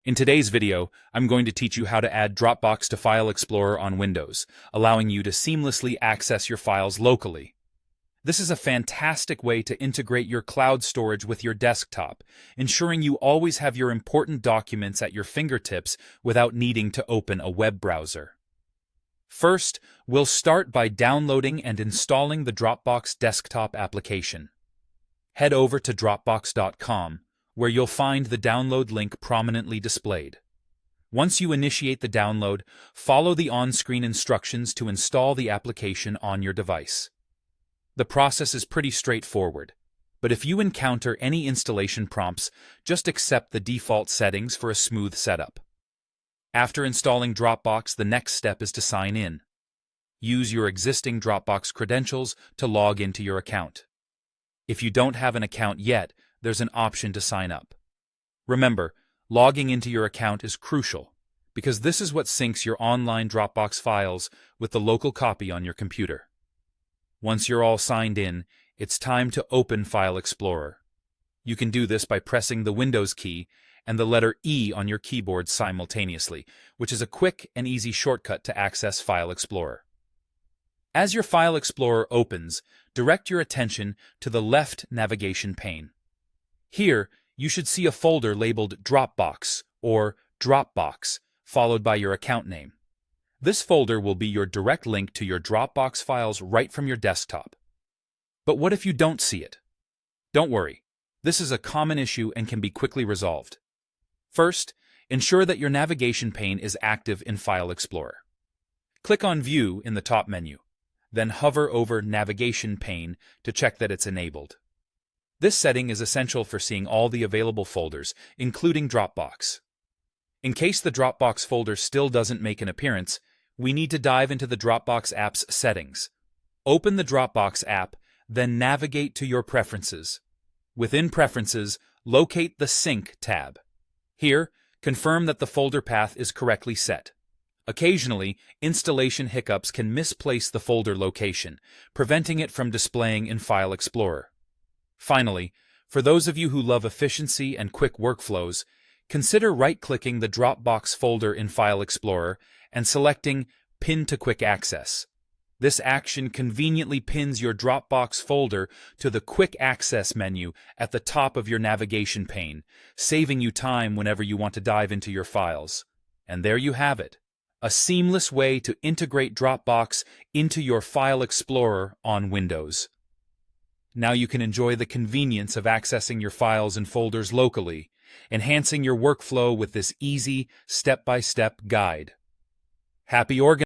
In today's video, I'm going to teach you how to add Dropbox to File Explorer on Windows, allowing you to seamlessly access your files locally. This is a fantastic way to integrate your cloud storage with your desktop, ensuring you always have your important documents at your fingertips without needing to open a web browser. First, we'll start by downloading and installing the Dropbox desktop application. Head over to Dropbox.com, where you'll find the download link prominently displayed. Once you initiate the download, follow the on-screen instructions to install the application on your device. The process is pretty straightforward, but if you encounter any installation prompts, just accept the default settings for a smooth setup. After installing Dropbox, the next step is to sign in. Use your existing Dropbox credentials to log into your account. If you don't have an account yet, there's an option to sign up. Remember, logging into your account is crucial, because this is what syncs your online Dropbox files with the local copy on your computer. Once you're all signed in, it's time to open File Explorer. You can do this by pressing the Windows key and the letter E on your keyboard simultaneously, which is a quick and easy shortcut to access File Explorer. As your File Explorer opens, direct your attention to the left navigation pane. Here, you should see a folder labeled Dropbox or Dropbox, followed by your account name. This folder will be your direct link to your Dropbox files right from your desktop. But what if you don't see it? Don't worry. This is a common issue and can be quickly resolved. First, ensure that your navigation pane is active in File Explorer. Click on View in the top menu, then hover over Navigation pane to check that it's enabled. This setting is essential for seeing all the available folders, including Dropbox. In case the Dropbox folder still doesn't make an appearance, we need to dive into the Dropbox app's settings. Open the Dropbox app, then navigate to your Preferences. Within Preferences, locate the Sync tab. Here, confirm that the folder path is correctly set. Occasionally, installation hiccups can misplace the folder location, preventing it from displaying in File Explorer. Finally, for those of you who love efficiency and quick workflows, consider right-clicking the Dropbox folder in File Explorer and selecting Pin to Quick Access. This action conveniently pins your Dropbox folder to the Quick Access menu at the top of your navigation pane, saving you time whenever you want to dive into your files. And there you have it, a seamless way to integrate Dropbox into your File Explorer on Windows. Now you can enjoy the convenience of accessing your files and folders locally, enhancing your workflow with this easy, step-by-step guide. Happy organizing!